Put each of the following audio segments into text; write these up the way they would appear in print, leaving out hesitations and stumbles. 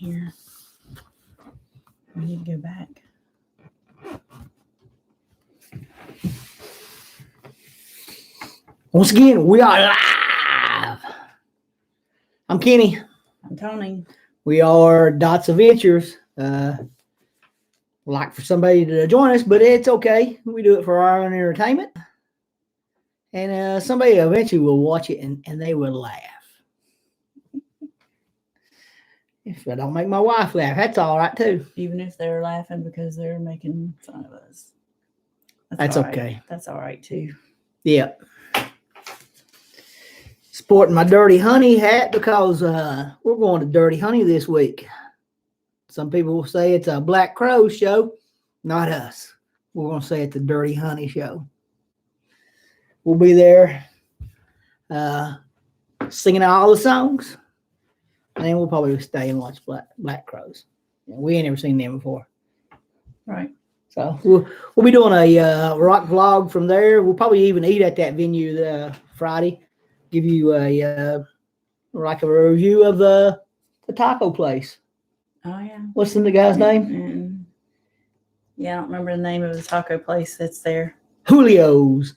here. We need to go back. Once again, we are live. I'm Kenny. I'm Tony. We are Dots Adventures. Like for somebody to join us, but it's okay. We do it for our own entertainment. And somebody eventually will watch it and they will laugh. If I don't make my wife laugh, that's all right too. Even if they're laughing because they're making fun of us. That's all right. okay. That's all right too. Yeah. Sporting my Dirty Honey hat because we're going to Dirty Honey this week. Some people will say it's a Black Crow show. Not us. We're going to say it's a Dirty Honey show. We'll be there singing all the songs. And then we'll probably stay and watch Black Crows. We ain't never seen them before. Right. So we'll be doing a rock vlog from there. We'll probably even eat at that venue Friday. Give you a review of the taco place. Oh yeah. What's the guy's name? Yeah, I don't remember the name of the taco place that's there. Julio's.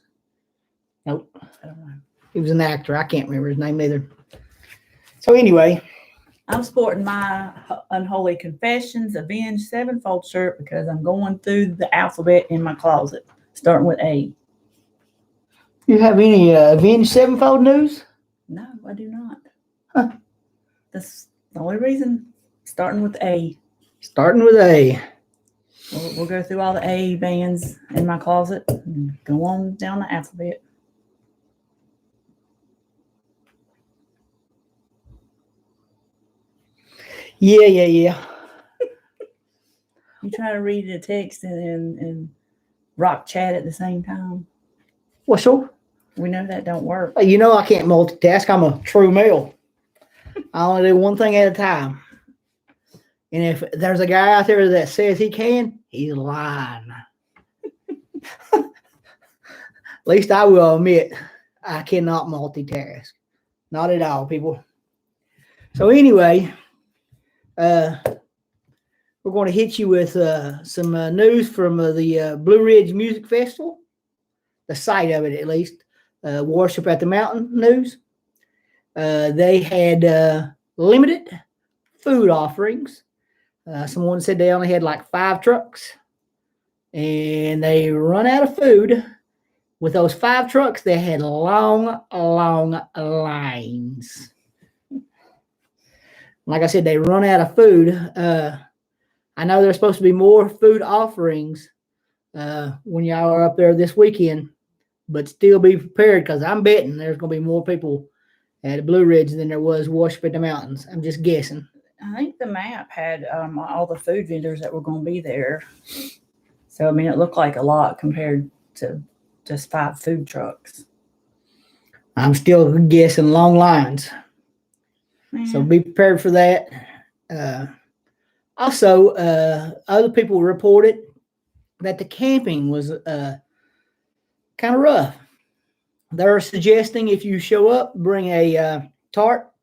Nope. I don't know. He was an actor. I can't remember his name either. So anyway. I'm sporting my Unholy Confessions Avenged Sevenfold shirt because I'm going through the alphabet in my closet, starting with A. You have any Avenged Sevenfold news? No, I do not. Huh. That's the only reason. Starting with A. Starting with A. We'll go through all the A bands in my closet and go on down the alphabet. Yeah. You try to read the text and rock chat at the same time. Well, sure. We know that don't work. You know I can't multitask. I'm a true male. I only do one thing at a time. And if there's a guy out there that says he can, he's lying. At least I will admit I cannot multitask. Not at all, people. So anyway, we're going to hit you with some news from the Blue Ridge Music Festival. The site of it, at least. Worship at the Mountain news. They had limited food offerings. Someone said they only had like 5 trucks. And they run out of food. With those 5 trucks, they had long lines. Like I said, they run out of food. I know there's supposed to be more food offerings when y'all are up there this weekend. But still be prepared because I'm betting there's going to be more people at Blue Ridge than there was Worship at the Mountains. I'm just guessing. I think the map had all the food vendors that were going to be there. So, I mean, it looked like a lot compared to just 5 food trucks. I'm still guessing long lines. Yeah. So be prepared for that. Also, other people reported that the camping was kind of rough. They're suggesting if you show up, bring a tarp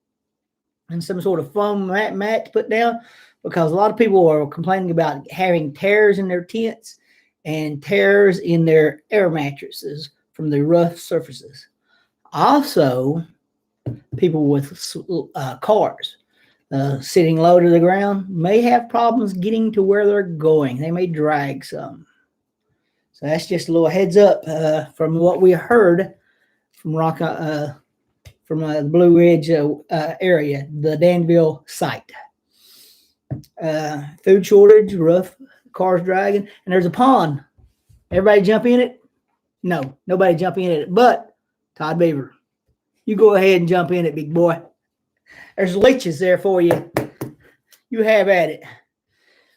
and some sort of foam mat to put down because a lot of people are complaining about having tears in their tents and tears in their air mattresses from the rough surfaces. Also, people with cars sitting low to the ground may have problems getting to where they're going. They may drag some. So that's just a little heads up from what we heard from the Blue Ridge area, the Danville site. Food shortage, rough, cars dragging, and there's a pond. Everybody jump in it? No, nobody jump in it. But Todd Beaver, you go ahead and jump in it, big boy. There's leeches there for you. You have at it.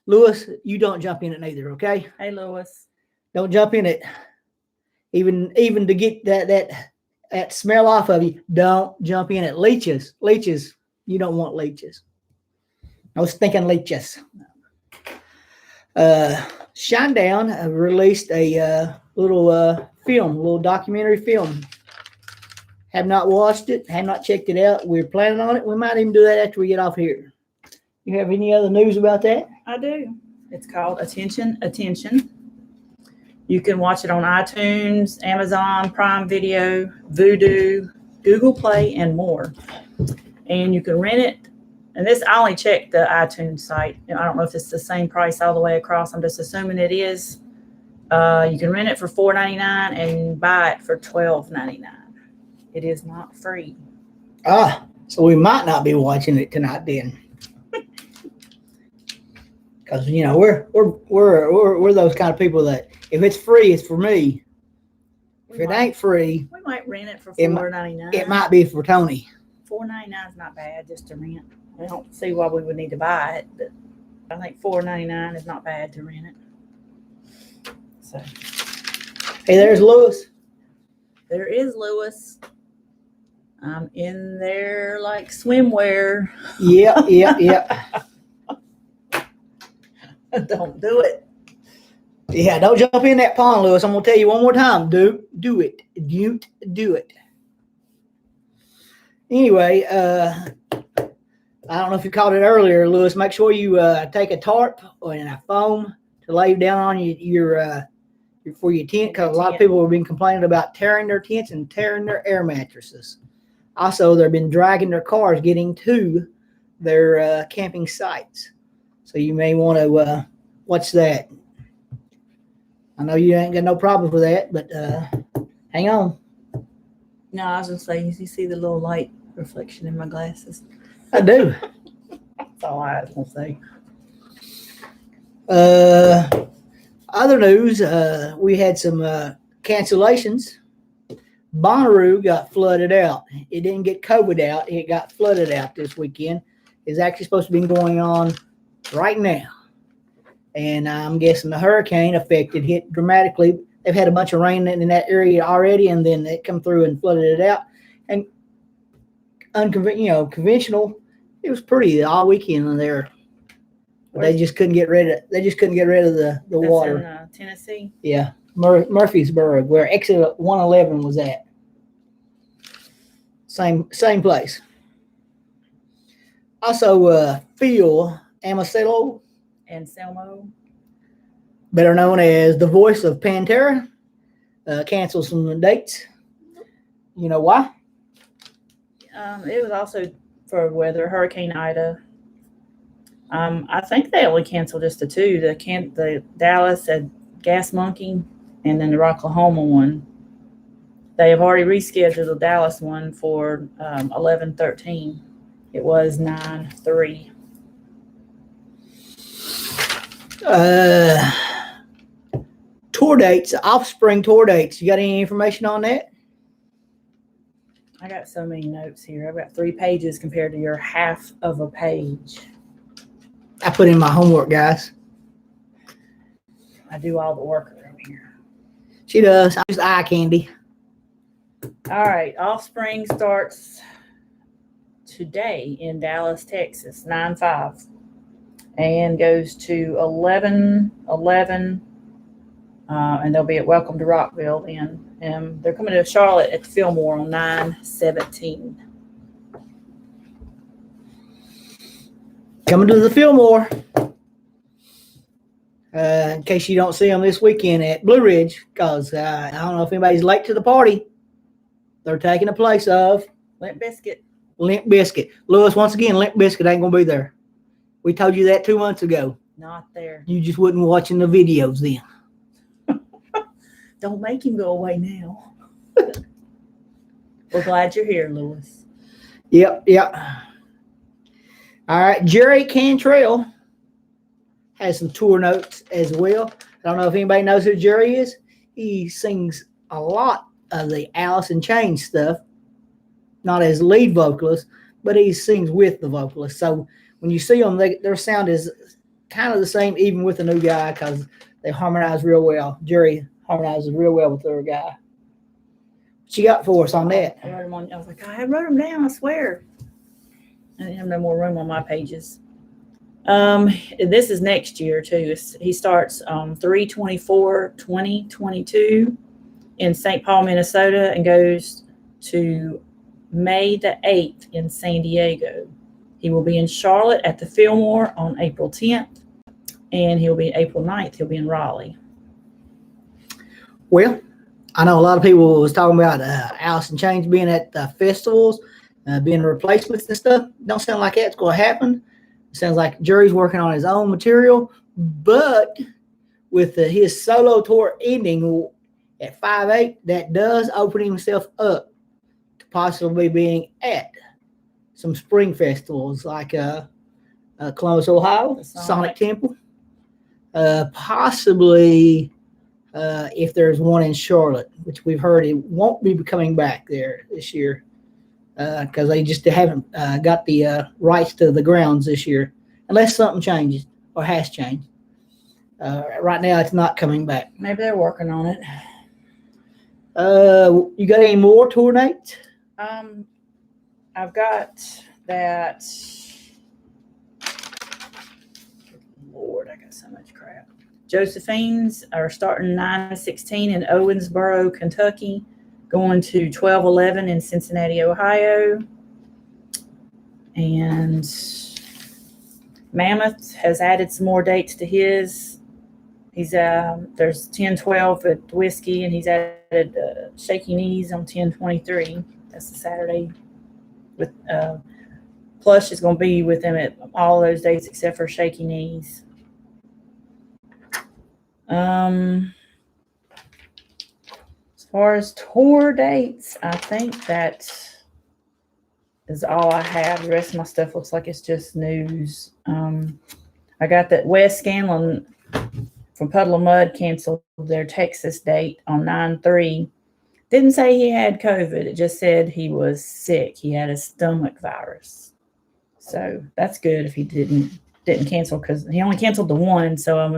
Lewis, you don't jump in it neither, okay? Hey, Lewis. Don't jump in it. Even to get that smell off of you, don't jump in it. Leeches. You don't want leeches. I was thinking leeches. Shinedown released a little documentary film. Have not watched it. Have not checked it out. We're planning on it. We might even do that after we get off here. You have any other news about that? I do. It's called Attention, Attention. You can watch it on iTunes, Amazon Prime Video, Vudu, Google Play, and more. And you can rent it. And this, I only checked the iTunes site. I don't know if it's the same price all the way across. I'm just assuming it is. You can rent it for $4.99 and buy it for $12.99. It is not free. So we might not be watching it tonight then. Because we're those kind of people that if it's free, it's for me. If it ain't free, we might rent it for $4.99. It might be for Tony. $4.99 is not bad just to rent. I don't see why we would need to buy it, but I think $4.99 is not bad to rent it. So, hey, there's Lewis. There is Lewis. I'm in there like swimwear. Yeah. Don't do it. Yeah, don't jump in that pond, Lewis. I'm gonna tell you one more time. Do it. Do it. Anyway, I don't know if you caught it earlier, Lewis. Make sure you take a tarp and a foam to lay down on your for your tent, because a lot of people have been complaining about tearing their tents and tearing their air mattresses. Also, they've been dragging their cars getting to their camping sites. So you may want to watch that. I know you ain't got no problem with that, but hang on. No, I was going to say, you see the little light reflection in my glasses? I do. That's all I was going to say. Other news, we had some cancellations. Bonnaroo got flooded out. It didn't get COVID out. It got flooded out this weekend. It's actually supposed to be going on right now. And I'm guessing the hurricane hit dramatically. They've had a bunch of rain in that area already, and then it come through and flooded it out. And conventional, it was pretty all weekend there. But they just couldn't get rid of the water. In Tennessee? Yeah. Murfreesboro, where exit 111 was at. Same place. Also, Phil Anselmo, better known as the voice of Pantera, canceled some dates. You know why? It was also for weather, Hurricane Ida. I think they only canceled just the two. The Dallas at Gas Monkey, and then the Rocklahoma one. They have already rescheduled the Dallas one for 11/13. It was 9/3. Tour dates, Offspring tour dates. You got any information on that? I got so many notes here. I've got 3 pages compared to your half of a page. I put in my homework, guys. I do all the work around here. She does. I'm just eye candy. All right. Offspring starts today in Dallas, Texas, 9/5, and goes to 11/11, and they'll be at Welcome to Rockville then. And they're coming to Charlotte at the Fillmore on 9/17. Coming to the Fillmore. In case you don't see them this weekend at Blue Ridge, because I don't know if anybody's late to the party. They're taking the place of Limp Bizkit. Limp Bizkit. Lewis, once again, Limp Bizkit ain't going to be there. We told you that 2 months ago. Not there. You just wasn't watching the videos then. Don't make him go away now. We're glad you're here, Lewis. Yep. All right, Jerry Cantrell has some tour notes as well. I don't know if anybody knows who Jerry is. He sings a lot of the Alice in Chains stuff, not as lead vocalist, but he sings with the vocalist. So when you see them, their sound is kind of the same, even with the new guy, because they harmonize real well. Jerry harmonizes real well with the other guy. What you got for us on that? I was like, I wrote them down, I swear. I didn't have no more room on my pages. This is next year too. He starts 3/24/2022 in St. Paul, Minnesota, and goes to May the 8th in San Diego. He will be in Charlotte at the Fillmore on April 10th, and he'll be April 9th. He'll be in Raleigh. Well, I know a lot of people was talking about Alice in Chains being at the festivals, being replacements and stuff. Don't sound like that's going to happen. It sounds like Jerry's working on his own material, but with his solo tour ending at 5/8, that does open himself up to possibly being at some spring festivals like Columbus, Ohio, Sonic Temple, possibly if there's one in Charlotte, which we've heard it won't be coming back there this year because they just haven't got the rights to the grounds this year, unless something changes or has changed. Right now, it's not coming back. Maybe they're working on it. You got any more tour dates? I've got that. Lord, I got so much crap. Josephines are starting 9/16 in Owensboro, Kentucky, going to 12/11 in Cincinnati, Ohio. And Mammoth has added some more dates to his. He's there's 10/12 at Whiskey, and he's added Shaky Knees on 10/23. That's the Saturday. With Plush is going to be with them at all those dates except for Shaky Knees. As far as tour dates, I think that is all I have. The rest of my stuff looks like it's just news. I got that Wes Scanlon from Puddle of Mud canceled their Texas date on 9/3. Didn't say he had COVID. It just said he was sick. He had a stomach virus. So that's good if he didn't cancel, because he only canceled the one, so I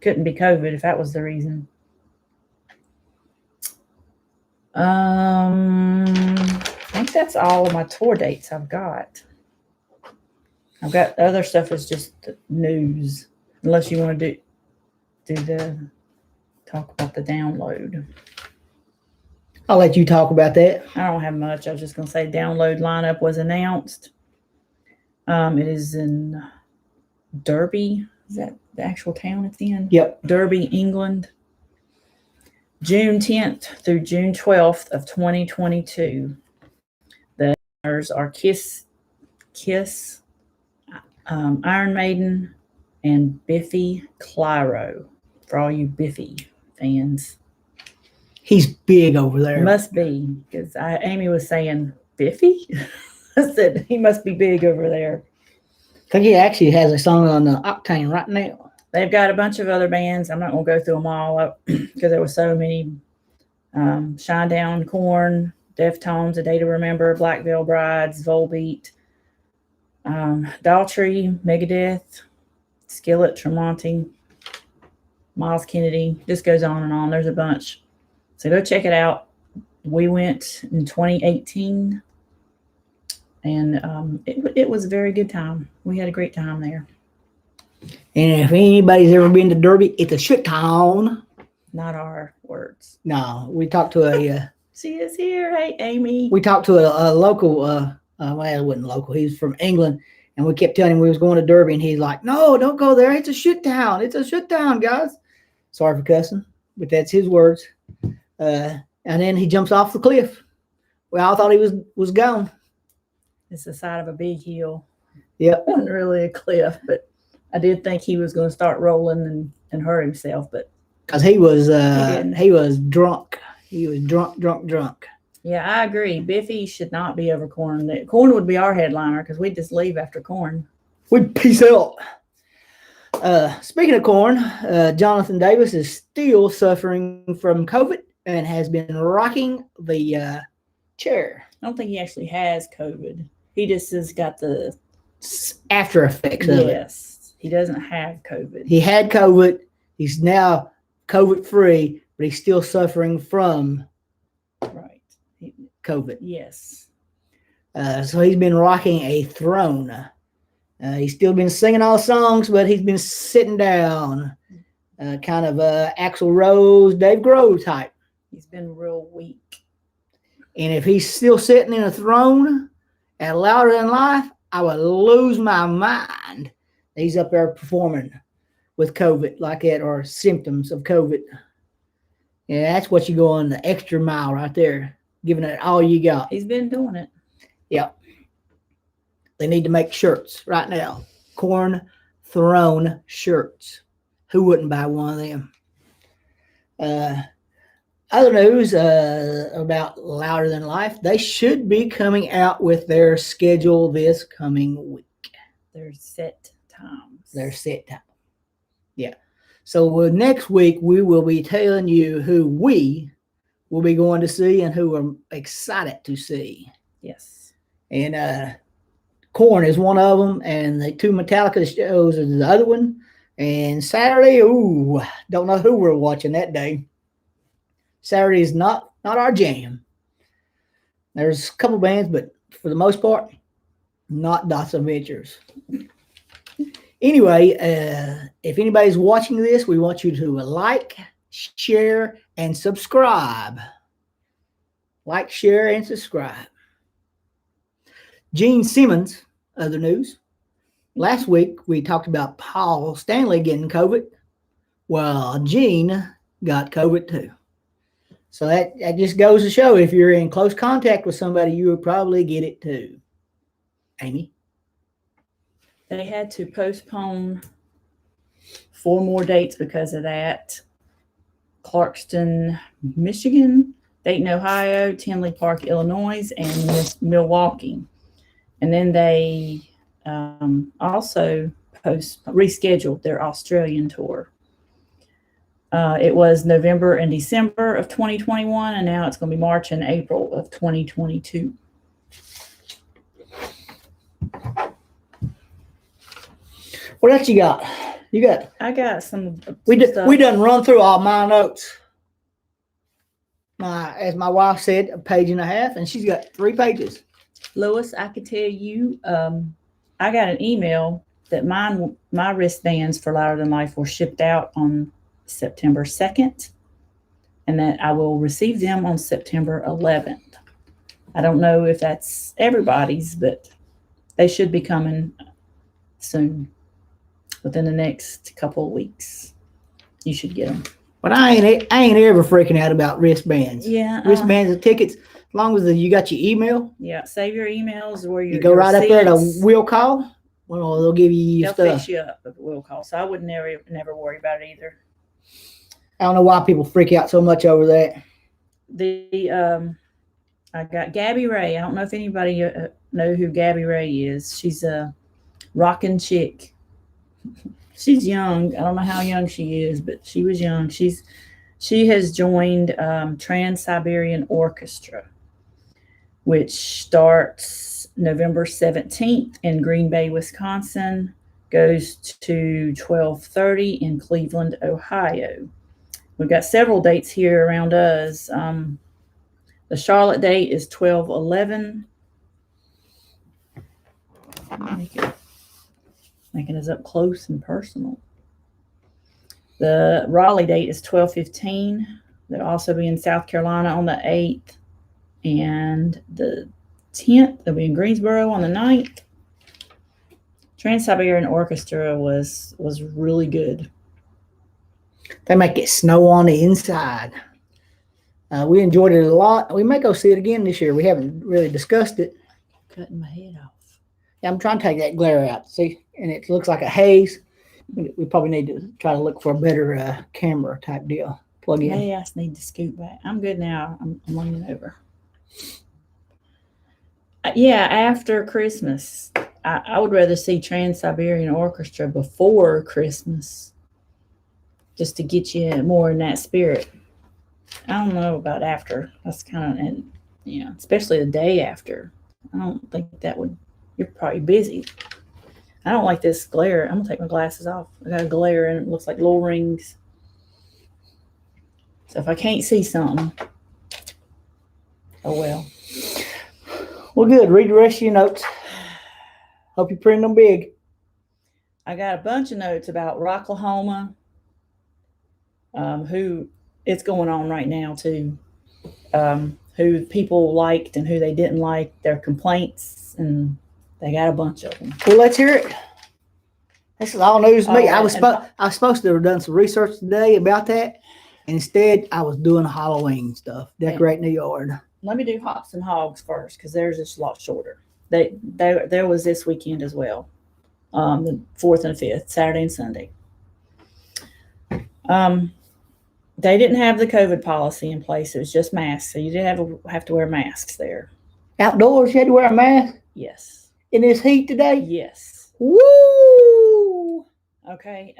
couldn't be COVID if that was the reason. I think that's all of my tour dates I've got. I've got other stuff is just news, unless you want to talk about the download. I'll let you talk about that. I don't have much. I was just going to say download lineup was announced. It is in Derby. Is that the actual town it's in? Yep. Derby, England. June 10th through June 12th of 2022. The others are Kiss, Iron Maiden, and Biffy Clyro. For all you Biffy fans. He's big over there. Must be, because Amy was saying, Biffy? I said, he must be big over there. I think he actually has a song on the Octane right now. They've got a bunch of other bands. I'm not going to go through them all because there were so many. Shinedown, Korn, Deftones, A Day to Remember, Black Veil Brides, Volbeat, Daltrey, Megadeth, Skillet, Tremonti, Miles Kennedy. Just goes on and on. There's a bunch. So go check it out. We went in 2018, and it was a very good time. We had a great time there. And if anybody's ever been to Derby, it's a shit town. Not our words. No, we talked to a... She is here. Hey, Amy. We talked to a local, well, it wasn't local. He was from England, and we kept telling him we was going to Derby, and he's like, no, don't go there. It's a shit town. It's a shit town, guys. Sorry for cussing, but that's his words. And then he jumps off the cliff. Well, I thought he was gone. It's the side of a big hill. Yep. It wasn't really a cliff, but I did think he was going to start rolling and hurt himself, but because he was drunk. He was drunk. Yeah, I agree. Biffy should not be over Korn. Korn would be our headliner because we'd just leave after Korn. We'd peace out. Speaking of Korn, Jonathan Davis is still suffering from COVID and has been rocking the chair. I don't think he actually has COVID. He just has got the after effects of it. Yes. He doesn't have COVID. He had COVID. He's now COVID free, but he's still suffering from COVID. Yes. So he's been rocking a throne. He's still been singing all songs, but he's been sitting down, kind of Axl Rose, Dave Grohl type. He's been real weak. And if he's still sitting in a throne At Louder Than Life, I would lose my mind. He's up there performing with COVID like that, or symptoms of COVID. Yeah, that's what you go on the extra mile right there, giving it all you got. He's been doing it. Yep. They need to make shirts right now. Corn Throne shirts. Who wouldn't buy one of them? Other news about Louder Than Life. They should be coming out with their schedule this coming week. Their set times. Their set time. Yeah. So next week, we will be telling you who we will be going to see and who we're excited to see. Yes. And Korn is one of them, and the two Metallica shows is the other one. And Saturday, don't know who we're watching that day. Saturday is not our jam. There's a couple bands, but for the most part, not Dots Adventures. Anyway, if anybody's watching this, we want you to like, share, and subscribe. Like, share, and subscribe. Gene Simmons, other news. Last week, we talked about Paul Stanley getting COVID. Well, Gene got COVID too. So that just goes to show if you're in close contact with somebody, you will probably get it too. Amy? They had to postpone 4 more dates because of that. Clarkston, Michigan, Dayton, Ohio, Tinley Park, Illinois, and Milwaukee. And then they also rescheduled their Australian tour. It was November and December of 2021, and now it's going to be March and April of 2022. What else you got? I got some We stuff. done run through all my notes. As my wife said, a page and a half, and she's got 3 pages. Lois, I could tell you, I got an email that my wristbands for Louder Than Life were shipped out on September 2nd, and that I will receive them on September 11th. I don't know if that's everybody's, but they should be coming soon. Within the next couple of weeks, you should get them. But I ain't ever freaking out about wristbands. Yeah, Wristbands and tickets, as long as you got your email. Yeah, save your emails or you go right up there to will call. Well, they'll give you your They'll stuff. fix you up if it will call. So I would never worry about it either. I don't know why people freak out so much over that. I got Gabby Ray. I don't know if anybody know who Gabby Ray is. She's a rockin' chick. She's young. I don't know how young she is, but she was young. She has joined Trans-Siberian Orchestra, which starts November 17th in Green Bay, Wisconsin, goes to 12:30 in Cleveland, Ohio. We've got several dates here around us. The Charlotte date is 12/11. Making us up close and personal. The Raleigh date is 12/15. They'll also be in South Carolina on the 8th and the 10th. They'll be in Greensboro on the 9th. Trans-Siberian Orchestra was really good. They make it snow on the inside. We enjoyed it a lot. We may go see it again this year. We haven't really discussed it. Cutting my head off. Yeah, I'm trying to take that glare out. See, and it looks like a haze. We probably need to try to look for a better camera type deal. Plug in. Maybe I just need to scoot back. I'm good now. I'm leaning over. Yeah, after Christmas, I would rather see Trans-Siberian Orchestra before Christmas, just to get you more in that spirit. I don't know about after. That's kind of, and especially the day after. I don't think that would. You're probably busy. I don't like this glare. I'm gonna take my glasses off. I got a glare and it looks like little rings. So if I can't see something, oh well. Well, good. Read the rest of your notes. Hope you print them big. I got a bunch of notes about Rocklahoma, who it's going on right now too. who people liked and who they didn't like, their complaints, and they got a bunch of them. Well, let's hear it. This is all news to me. Oh, I was supposed to have done some research today about that. Instead, I was doing Halloween stuff, decorating the yard. Let me do Hops and Hogs first, because theirs is a lot shorter. There was this weekend as well, the 4th and 5th, Saturday and Sunday. They didn't have the COVID policy in place. It was just masks, so you did have to wear masks there. Outdoors, you had to wear a mask? Yes. In this heat today? Yes. Woo! Okay.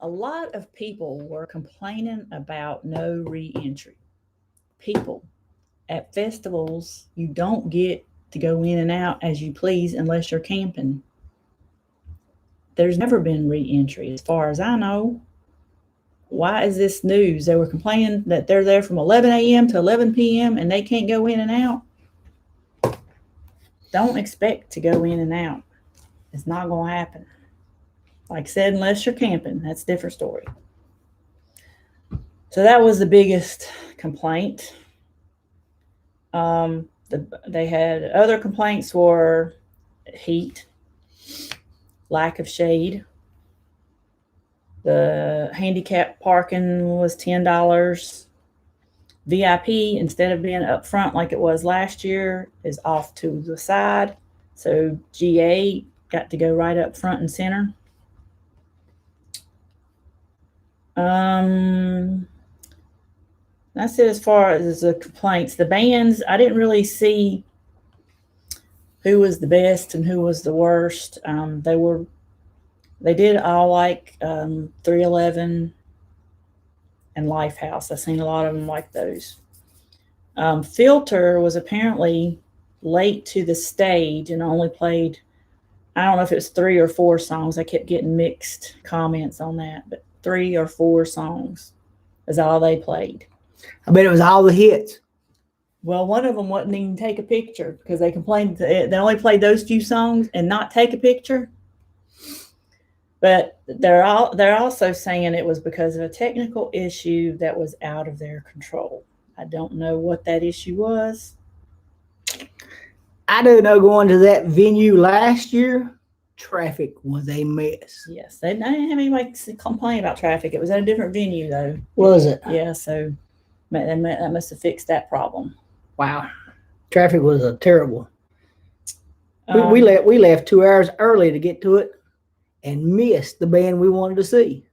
A lot of people were complaining about no re-entry. People at festivals, you don't get to go in and out as you please unless you're camping. There's never been re-entry as far as I know. Why is this news? They were complaining that they're there from 11 a.m. to 11 p.m. and they can't go in and out. Don't expect to go in and out. It's not going to happen. Like I said, unless you're camping, that's a different story. So that was the biggest complaint. They had other complaints were heat, lack of shade. The handicap parking was $10. VIP, instead of being up front like it was last year, is off to the side. So GA got to go right up front and center. That's it as far as the complaints. The bands, I didn't really see who was the best and who was the worst. They did all like 311 and Lifehouse. I've seen a lot of them like those. Filter was apparently late to the stage and only played, I don't know if it was 3 or 4 songs. I kept getting mixed comments on that, but 3 or 4 songs is all they played. I bet it was all the hits. Well, one of them wouldn't even take a picture because they complained that they only played those few songs and not take a picture. But they're also saying it was because of a technical issue that was out of their control. I don't know what that issue was. I do know going to that venue last year, traffic was a mess. Yes, they didn't have anybody complain about traffic. It was at a different venue, though. Was it? Yeah, so that must have fixed that problem. Wow, traffic was terrible. We left 2 hours early to get to it, and missed the band we wanted to see.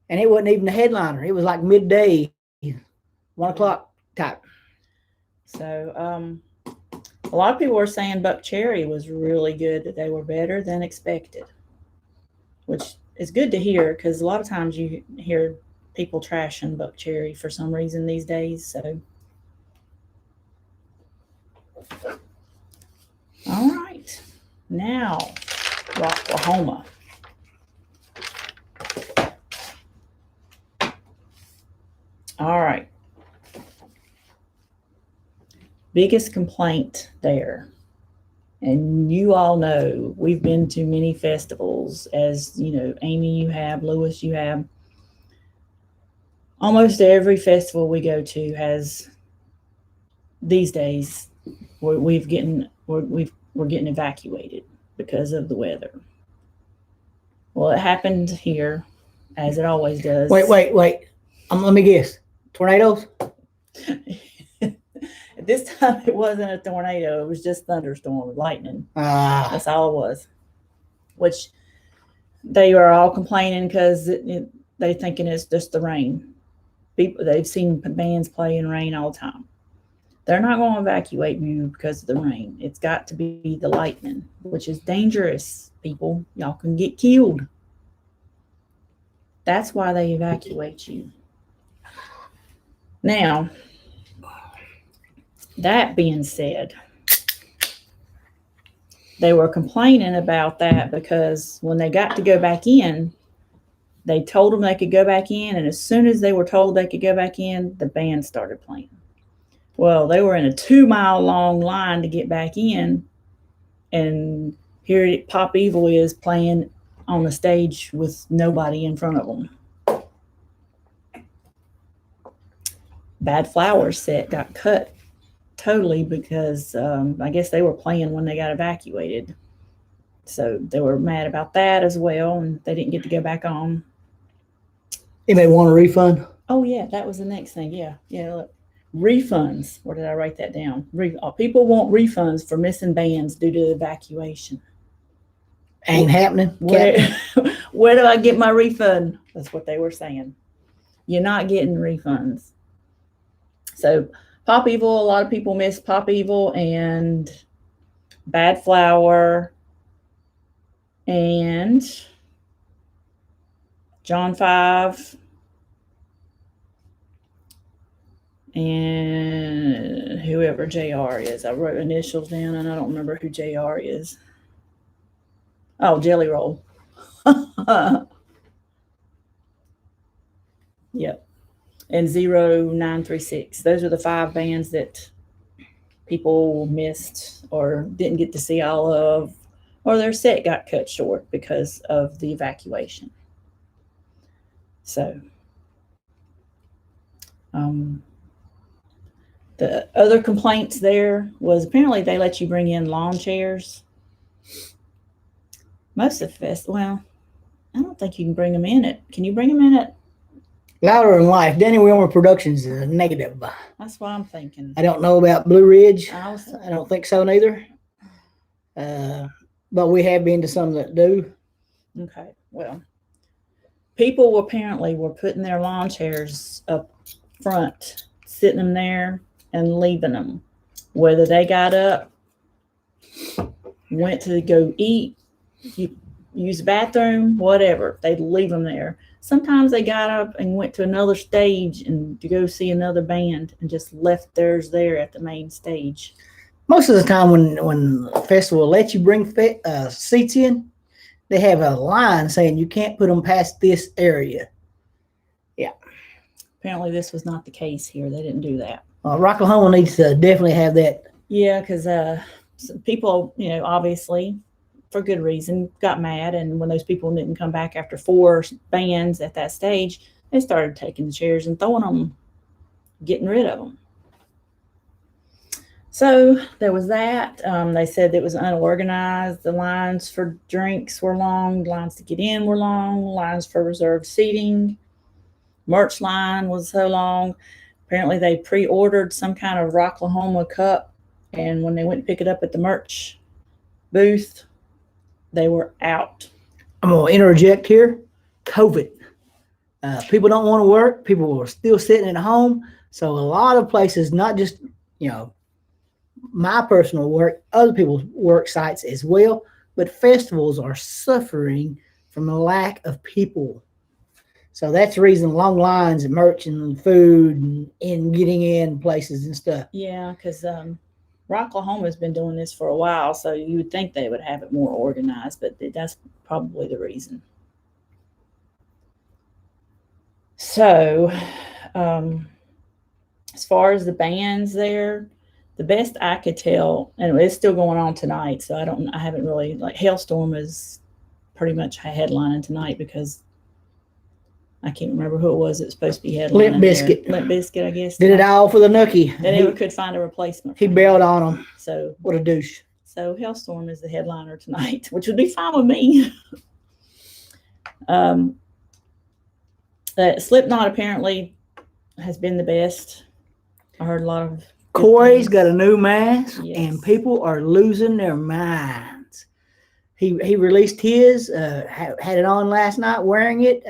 And it wasn't even the headliner. It was like midday, 1 o'clock type. So a lot of people were saying Buck Cherry was really good, that they were better than expected, which is good to hear because a lot of times you hear people trashing Buck Cherry for some reason these days. So, all right, now Rocklahoma. All right. Biggest complaint there. And you all know we've been to many festivals, as you know, Amy, you have, Lewis, you have. Almost every festival we go to has these days we're getting evacuated because of the weather. Well, it happened here, as it always does. Wait. Let me guess. Tornadoes? At this time, it wasn't a tornado. It was just thunderstorm, lightning. That's all it was. Which they are all complaining because they thinking it's just the rain. They've seen bands play in rain all the time. They're not going to evacuate you because of the rain. It's got to be the lightning, which is dangerous, people. Y'all can get killed. That's why they evacuate you. Now, that being said, they were complaining about that because when they got to go back in, they told them they could go back in, and as soon as they were told they could go back in, the band started playing. Well, they were in a 2-mile long line to get back in, and here Pop Evil is playing on the stage with nobody in front of them. Bad Flowers set got cut totally because I guess they were playing when they got evacuated. So they were mad about that as well, and they didn't get to go back on. Anybody want a refund? Oh, yeah, that was the next thing. Yeah, look. Refunds. Where did I write that down? People want refunds for missing bands due to evacuation. Ain't happening. Where do I get my refund? That's what they were saying. You're not getting refunds. So Pop Evil, a lot of people miss Pop Evil and Bad Flower and John 5 and whoever JR is. I wrote initials down and I don't remember who JR is. Oh, Jelly Roll. Yep. And 0936. Those are the 5 bands that people missed or didn't get to see all of, or their set got cut short because of the evacuation. So, the other complaints there was apparently they let you bring in lawn chairs. Most of the festival, I don't think you can bring them in it. Can you bring them in it? Louder in Life. Danny Wilmer Productions is a negative. That's what I'm thinking. I don't know about Blue Ridge. I don't think so neither. But we have been to some that do. Okay. Well, people apparently were putting their lawn chairs up front, sitting them there and leaving them. Whether they got up, went to go eat, use the bathroom, whatever, they'd leave them there. Sometimes they got up and went to another stage and to go see another band and just left theirs there at the main stage. Most of the time when the festival lets you bring seats in, they have a line saying you can't put them past this area. Yeah. Apparently this was not the case here. They didn't do that. Rocklahoma needs to definitely have that. Yeah, because people, obviously, for good reason, got mad. And when those people didn't come back after 4 bands at that stage, they started taking the chairs and throwing them, getting rid of them. So there was that. They said it was unorganized. The lines for drinks were long. Lines to get in were long. Lines for reserved seating. Merch line was so long. Apparently they pre-ordered some kind of Rocklahoma cup. And when they went to pick it up at the merch booth, they were out. I'm going to interject here. COVID. People don't want to work. People are still sitting at home. So a lot of places, not just, my personal work, other people's work sites as well, but festivals are suffering from a lack of people. So that's the reason long lines and merch and food and getting in places and stuff. Yeah, because Rocklahoma's been doing this for a while, so you would think they would have it more organized, but that's probably the reason. So, as far as the bands there, the best I could tell, and it's still going on tonight, so I haven't really, Hailstorm is pretty much headlining tonight because I can't remember who it was that was supposed to be headlining. Limp Bizkit. Limp Bizkit, I guess. Did it all for the nookie. They never could find a replacement. He bailed on them. So what a douche. So Hailstorm is the headliner tonight, which would be fine with me. Slipknot apparently has been the best. I heard a lot of. Corey's got a new mask, yes. And people are losing their minds. He released his, had it on last night, wearing it.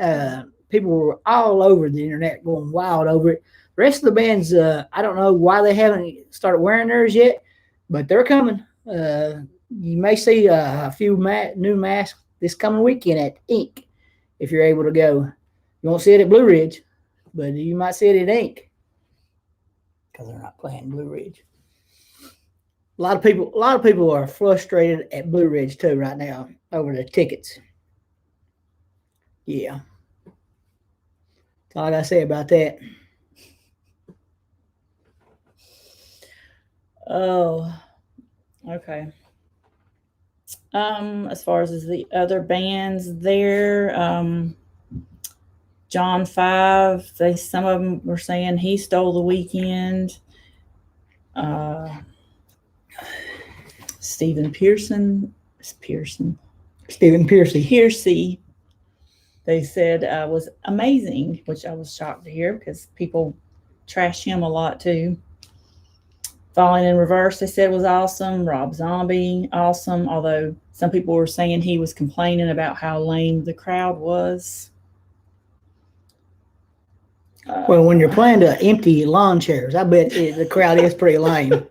People were all over the internet going wild over it. The rest of the bands, I don't know why they haven't started wearing theirs yet, but they're coming. You may see a few new masks this coming weekend at Ink if you're able to go. You won't see it at Blue Ridge, but you might see it at Ink because they're not playing Blue Ridge. A lot of people are frustrated at Blue Ridge too right now over the tickets. Yeah. That's all I gotta say about that. Oh, okay. As far as the other bands there, John 5, some of them were saying he stole the weekend. Stephen Piercy, they said was amazing, which I was shocked to hear because people trash him a lot too. Falling in Reverse, they said was awesome. Rob Zombie, awesome. Although some people were saying he was complaining about how lame the crowd was. Well, when you're playing to empty lawn chairs, I bet the crowd is pretty lame.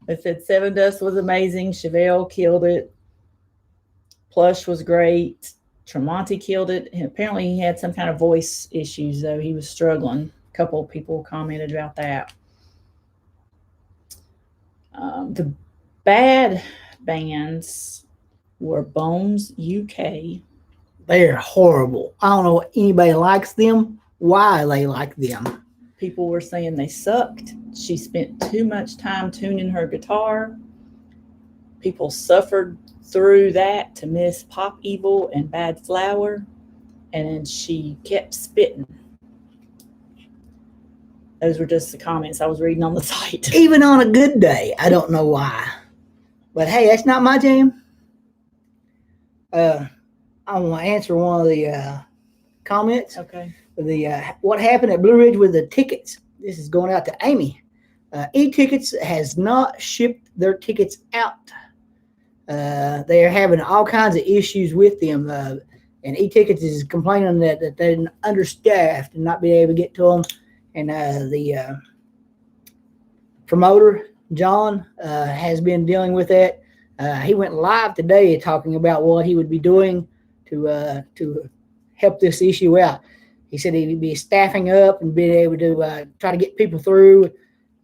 They said Seven Dust was amazing. Chevelle killed it. Plush was great. Tremonti killed it. And apparently he had some kind of voice issues, though. He was struggling. A couple of people commented about that. The bad bands were Bones UK. They're horrible. I don't know if anybody likes them, why they like them. People were saying they sucked. She spent too much time tuning her guitar. People suffered through that to miss Pop Evil and Bad Flower. And then she kept spitting. Those were just the comments I was reading on the site. Even on a good day, I don't know why. But hey, that's not my jam. I want to answer one of the comments. Okay. What happened at Blue Ridge with the tickets? This is going out to Amy. E-Tickets has not shipped their tickets out. They are having all kinds of issues with them. And E-Tickets is complaining that they're understaffed and not being able to get to them. And the promoter, John, has been dealing with that. He went live today talking about what he would be doing to help this issue out. He said he'd be staffing up and being able to try to get people through,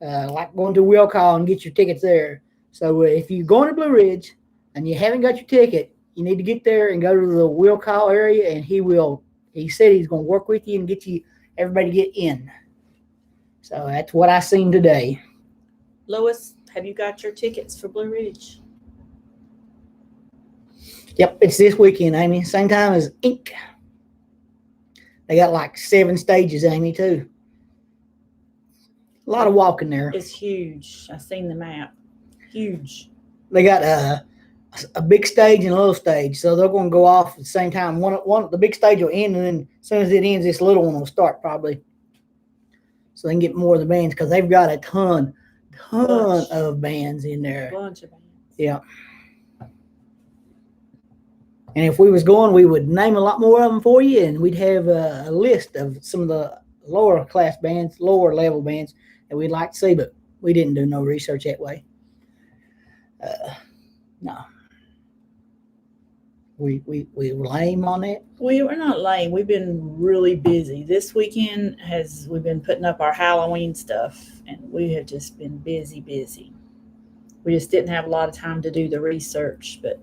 like going to will call and get your tickets there. So if you're going to Blue Ridge and you haven't got your ticket, you need to get there and go to the will call area, and he said he's going to work with you and get everybody to get in. So that's what I seen today. Lois, have you got your tickets for Blue Ridge? Yep, it's this weekend, Amy. Same time as Ink. They got like 7 stages, Amy, too. A lot of walking there. It's huge. I've seen the map. Huge. They got a big stage and a little stage, so they're going to go off at the same time. The big stage will end, and then as soon as it ends, this little one will start probably. So they can get more of the bands because they've got a ton of bands in there. Bunch of bands. Yeah. And if we was going, we would name a lot more of them for you, and we'd have a list of some of the lower class bands, lower level bands that we'd like to see, but we didn't do no research that way. No. We were lame on that. We were not lame. We've been really busy. This weekend we've been putting up our Halloween stuff, and we have just been busy. We just didn't have a lot of time to do the research, but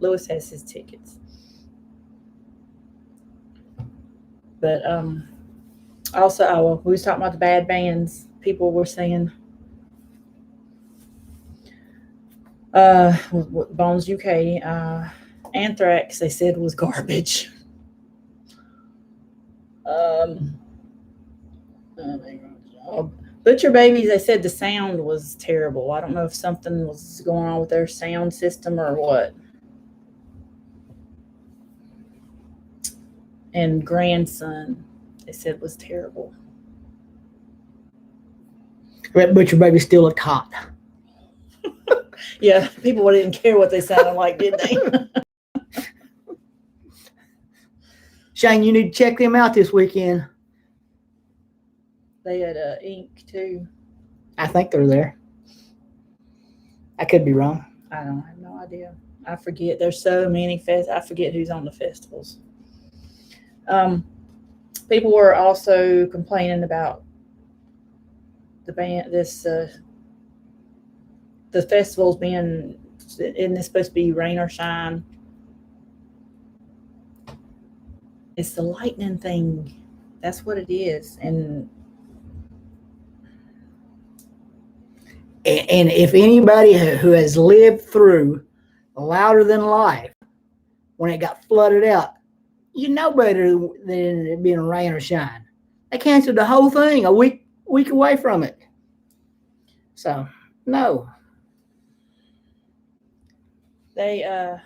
Lewis has his tickets. But also, we was talking about the bad bands. People were saying Bones UK, Anthrax, they said was garbage. Butcher Babies, they said the sound was terrible. I don't know if something was going on with their sound system or what. And Grandson, they said was terrible. Butcher Baby still looked hot. Yeah, people didn't care what they sounded like, did they? Shane, you need to check them out this weekend. They had Ink too. I think they're there. I could be wrong. I have no idea. I forget. There's so many I forget who's on the festivals. People were also complaining about the band. The festivals being, isn't this supposed to be rain or shine? It's the lightning thing. That's what it is. And if anybody who has lived through Louder Than Life, when it got flooded out, you know better than it being rain or shine. They canceled the whole thing a week away from it. So, no. They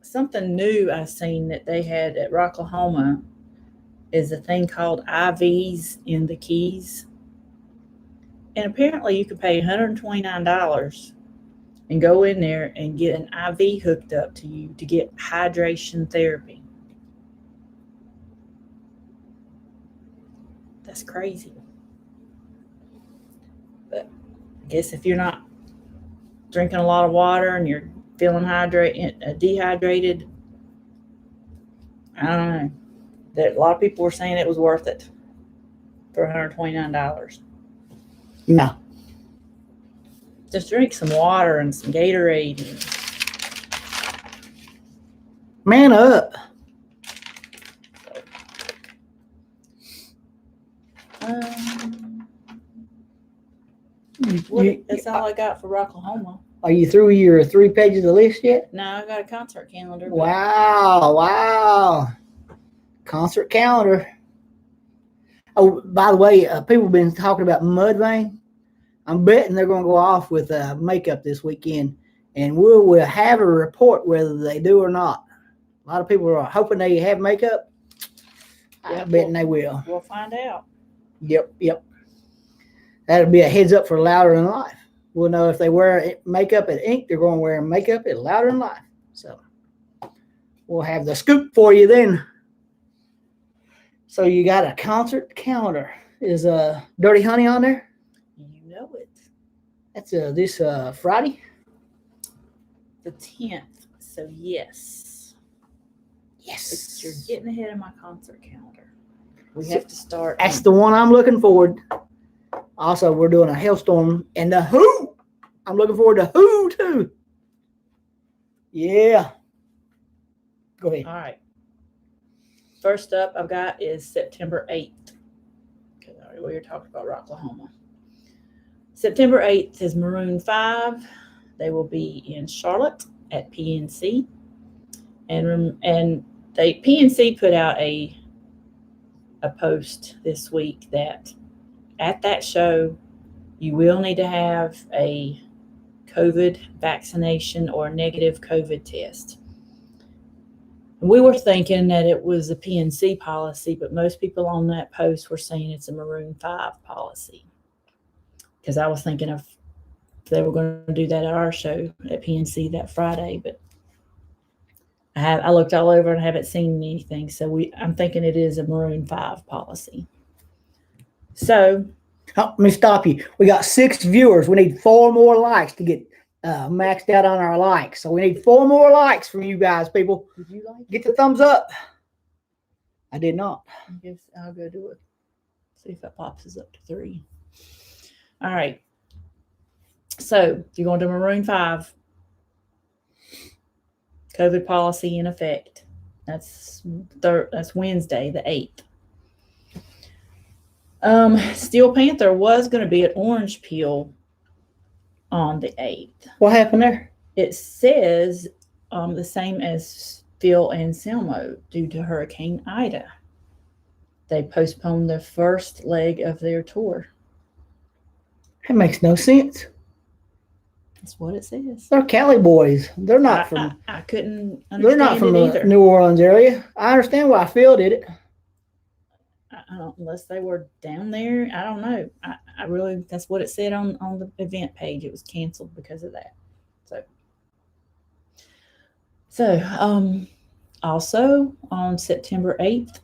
something new I seen that they had at Rocklahoma is a thing called IVs in the Keys. And apparently you could pay $129 and go in there and get an IV hooked up to you to get hydration therapy. That's crazy. But I guess if you're not drinking a lot of water and you're feeling dehydrated, I don't know. That a lot of people were saying it was worth it for $129. No. Just drink some water and some Gatorade. Man up. That's all I got for Rocklahoma. Are you through your 3 pages of the list yet? No, I got a concert calendar. Wow. Concert calendar. Oh, by the way, people have been talking about Mudvayne. I'm betting they're going to go off with makeup this weekend, and we'll have a report whether they do or not. A lot of people are hoping they have makeup. I'm betting they will. We'll find out. Yep. That'll be a heads up for Louder Than Life. We'll know if they wear makeup at Ink, they're going to wear makeup at Louder Than Life. So we'll have the scoop for you then. So you got a concert calendar. Is Dirty Honey on there? You know it. That's this Friday? The 10th. So yes. Yes. But you're getting ahead of my concert calendar. We have to start. That's the one I'm looking forward. Also, we're doing a Hailstorm and the Who. I'm looking forward to Who too. Yeah. Go ahead. All right. First up I've got is September 8th. Because we were talking about Rocklahoma. September 8th is Maroon 5. They will be in Charlotte at PNC. And PNC put out a post this week that at that show, you will need to have a COVID vaccination or a negative COVID test. We were thinking that it was a PNC policy, but most people on that post were saying it's a Maroon 5 policy. Because I was thinking if they were going to do that at our show at PNC that Friday, but I looked all over and haven't seen anything. So I'm thinking it is a Maroon 5 policy. So, let me stop you. We got 6 viewers. We need 4 more likes to get maxed out on our likes. So we need 4 more likes from you guys, people. Did you like it? Get the thumbs up. I did not. I guess I'll go do it. See if that pops us up to 3. All right. So you're going to Maroon 5. COVID policy in effect. That's Wednesday, the 8th. Steel Panther was going to be at Orange Peel on the 8th. What happened there? It says the same as Phil Anselmo due to Hurricane Ida. They postponed the first leg of their tour. That makes no sense. That's what it says. They're Cali boys. They're not from. I couldn't understand. They're not from it either. the New Orleans area. I understand why Phil did it. I don't, unless they were down there. I don't know. I really, that's what it said on the event page. It was canceled because of that. So also on September 8th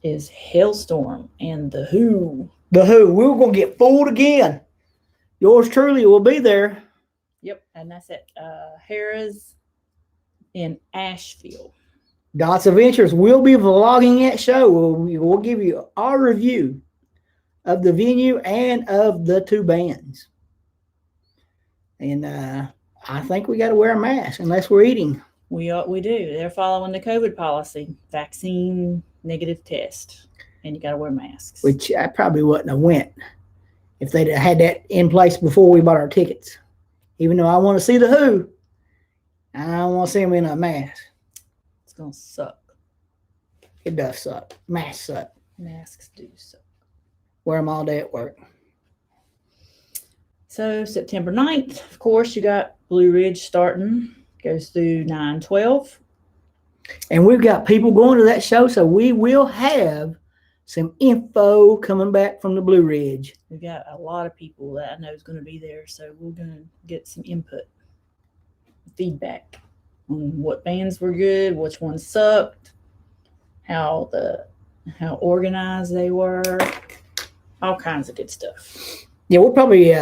is Hailstorm and the Who. The Who. We're going to get fooled again. Yours truly will be there. Yep. And that's at Harrah's in Asheville. Dots Adventures will be vlogging that show. We'll give you our review of the venue and of the 2 bands. And I think we got to wear a mask unless we're eating. We do. They're following the COVID policy. Vaccine, negative test. And you got to wear masks. Which I probably wouldn't have went if they'd had that in place before we bought our tickets. Even though I want to see the Who, I don't want to see them in a mask. It's going to suck. It does suck. Masks suck. Masks do suck. Wear them all day at work. So September 9th, of course, you got Blue Ridge starting. Goes through 9/12. And we've got people going to that show, so we will have some info coming back from the Blue Ridge. We've got a lot of people that I know is going to be there, so we're going to get some input, feedback on what bands were good, which ones sucked, how organized they were, all kinds of good stuff. Yeah, we'll probably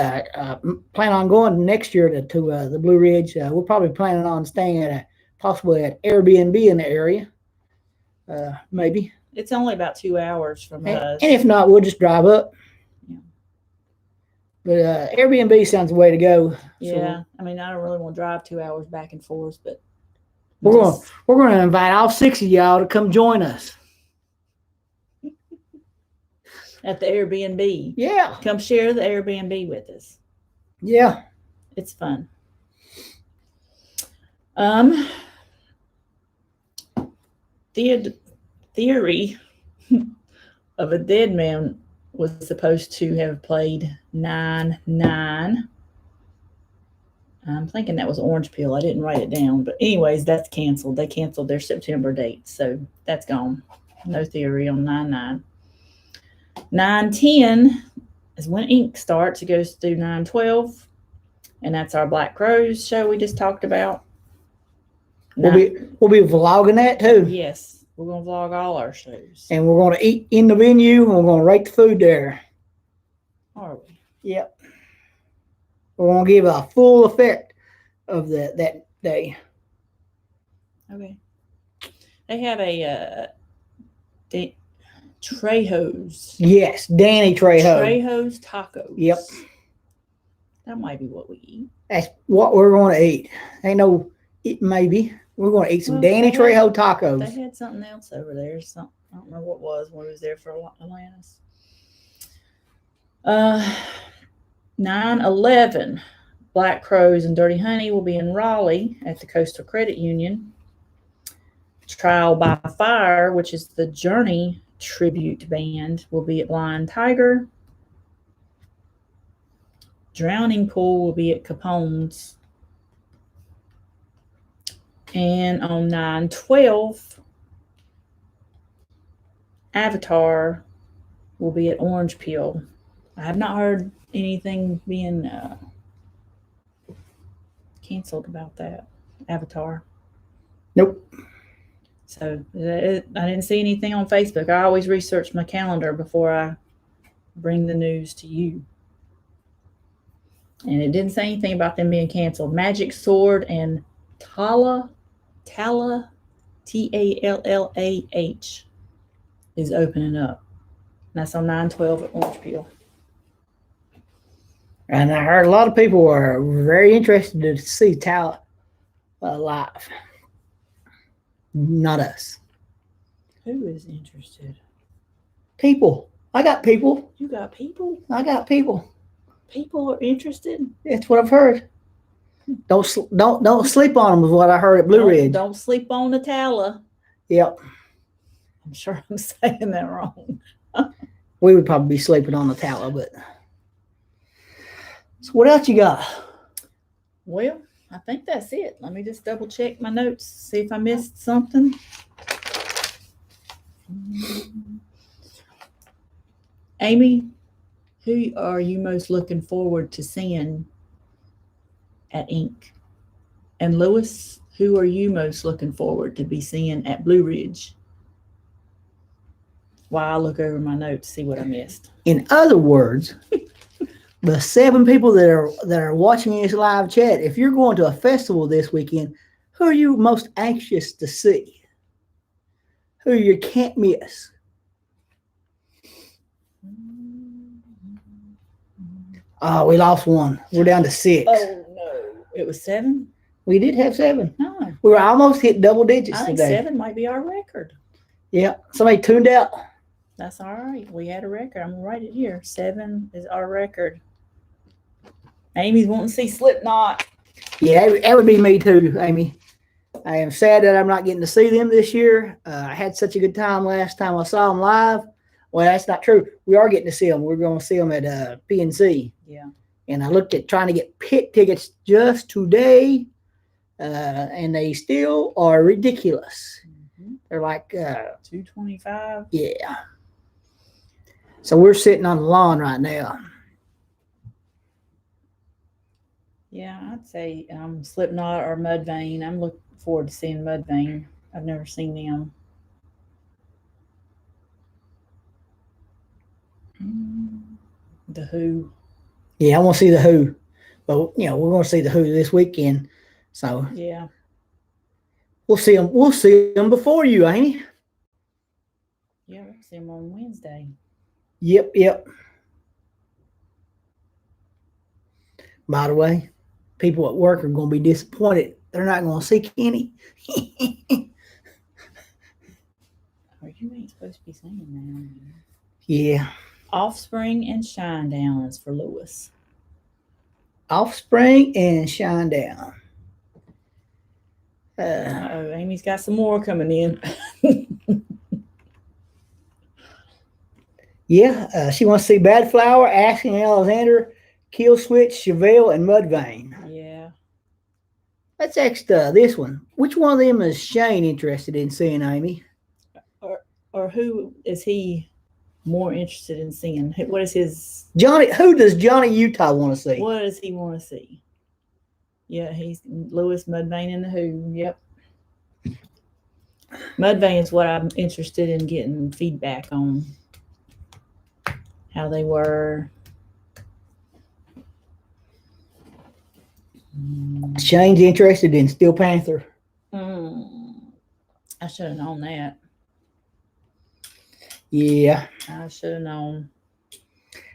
plan on going next year to the Blue Ridge. We're probably planning on staying at possibly at Airbnb in the area, maybe. It's only about 2 hours from us. And if not, we'll just drive up. Yeah. But Airbnb sounds the way to go. Yeah, I mean, I don't really want to drive 2 hours back and forth, but we're going to invite all 6 of y'all to come join us at the Airbnb. Yeah. Come share the Airbnb with us. Yeah. It's fun. Theory of a Dead Man was supposed to have played 9/9. I'm thinking that was Orange Peel. I didn't write it down. But anyways, that's canceled. They canceled their September date. So that's gone. No Theory on 9/9. 9/10 is when Ink starts. It goes through 9/12. And that's our Black Crows show we just talked about. We'll be vlogging that too. Yes. We're going to vlog all our shows. And we're going to eat in the venue and we're going to rate the food there. Are we? Yep. We're going to give a full effect of that day. Okay. They have a Trejo's. Yes, Danny Trejo. Trejo's tacos. Yep. That might be what we eat. That's what we're going to eat. Ain't no, it maybe. We're going to eat some Danny Trejo tacos. They had something else over there. I don't remember what it was when we was there for Atlantis. 9/11, Black Crows and Dirty Honey will be in Raleigh at the Coastal Credit Union. Trial by Fire, which is the Journey tribute band, will be at Blind Tiger. Drowning Pool will be at Capone's. And on 9/12, Avatar will be at Orange Peel. I have not heard anything being canceled about that. Avatar. Nope. So I didn't see anything on Facebook. I always research my calendar before I bring the news to you. And it didn't say anything about them being canceled. Magic Sword and Talla, Tallah is opening up. And that's on 9/12 at Orange Peel. And I heard a lot of people are very interested to see Tallah live. Not us. Who is interested? People. I got people. You got people? I got people. People are interested? That's what I've heard. Don't sleep on them is what I heard at Blue Ridge. Don't sleep on the Tallah. Yep. I'm sure I'm saying that wrong. We would probably be sleeping on the Tallah, but. So what else you got? Well, I think that's it. Let me just double check my notes, see if I missed something. Amy, who are you most looking forward to seeing at Ink? And Lewis, who are you most looking forward to be seeing at Blue Ridge? While I look over my notes, see what I missed. In other words, the 7 people that are watching this live chat, if you're going to a festival this weekend, who are you most anxious to see? Who you can't miss? Oh, we lost one. We're down to 6. Oh, no. It was 7? We did have 7. No. We were almost hit double digits I think today. 7 might be our record. Yeah. Somebody tuned out. That's all right. We had a record. I'm going to write it here. 7 is our record. Amy's wanting to see Slipknot. Yeah, that would be me too, Amy. I am sad that I'm not getting to see them this year. I had such a good time last time I saw them live. Well, that's not true. We are getting to see them. We're going to see them at PNC. Yeah. And I looked at trying to get pit tickets just today, and they still are ridiculous. Mm-hmm. They're like $225. Yeah. So we're sitting on the lawn right now. Yeah, I'd say Slipknot or Mudvayne. I'm looking forward to seeing Mudvayne. I've never seen them. The Who. Yeah, I want to see the Who, but we're going to see the Who this weekend. So yeah, we'll see them. We'll see them before you, ain't it? Yeah, we'll see them on Wednesday. Yep. By the way, people at work are going to be disappointed. They're not going to see Kenny. You ain't supposed to be saying that. Yeah. Offspring and Shinedown for Lewis. Offspring and Shinedown. Amy's got some more coming in. Yeah, she wants to see Bad Flower, Asking Alexander, Kill Switch, Chevelle, and Mudvayne. Yeah. Let's ask this one. Which one of them is Shane interested in seeing, Amy? Or who is he more interested in seeing? What is his... Johnny? Who does Johnny Utah want to see? What does he want to see? Yeah, he's Lewis, Mudvayne, and the Who. Yep. Mudvayne is what I'm interested in getting feedback on. How they were. Shane's interested in Steel Panther. I should have known that. Yeah. I should have known.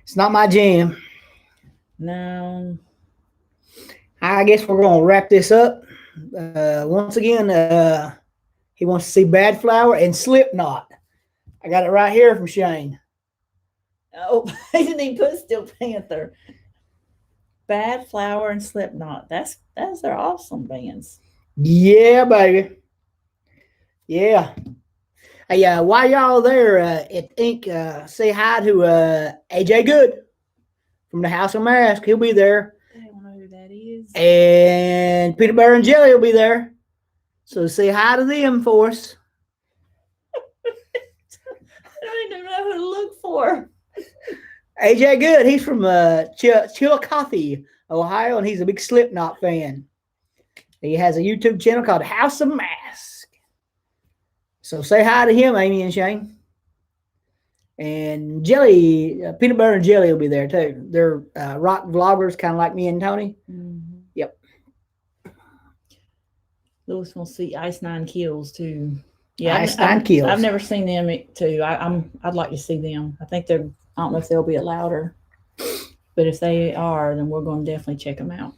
It's not my jam. No. I guess we're going to wrap this up. Once again, he wants to see Bad Flower and Slipknot. I got it right here from Shane. Oh, he didn't even put Steel Panther. Bad Flower and Slipknot. Those are awesome bands. Yeah, baby. Yeah. Hey, while y'all there at Ink, say hi to AJ Good from the House of Mask. He'll be there. I don't know who that is. And Peanut Butter and Jelly will be there. So say hi to them for us. I don't even know who to look for. AJ Good, he's from Chillicothe, Ohio, and he's a big Slipknot fan. He has a YouTube channel called House of Mask. So say hi to him, Amy and Shane. And Jelly, Peanut Butter and Jelly will be there too. They're rock vloggers, kind of like me and Tony. Mm-hmm. Yep. Lewis wants to see Ice Nine Kills too. Yeah, Ice Nine Kills. I've never seen them too. I'd like to see them. I think they're. I don't know if they'll be at Louder, but if they are, then we're going to definitely check them out.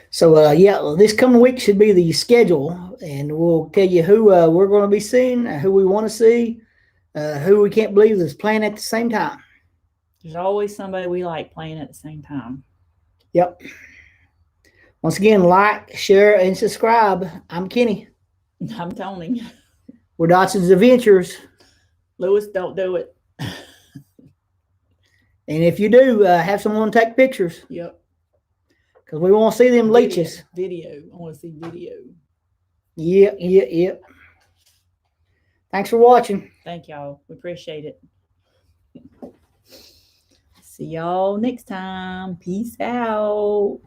So, this coming week should be the schedule, and we'll tell you who we're going to be seeing, who we want to see, who we can't believe is playing at the same time. There's always somebody we like playing at the same time. Yep. Once again, like, share, and subscribe. I'm Kenny. I'm Tony. We're Dotson's Adventures. Lewis, don't do it. And if you do, have someone take pictures. Yep. Because we want to see them leeches. Video. I want to see video. Yep. Thanks for watching. Thank y'all. We appreciate it. See y'all next time. Peace out.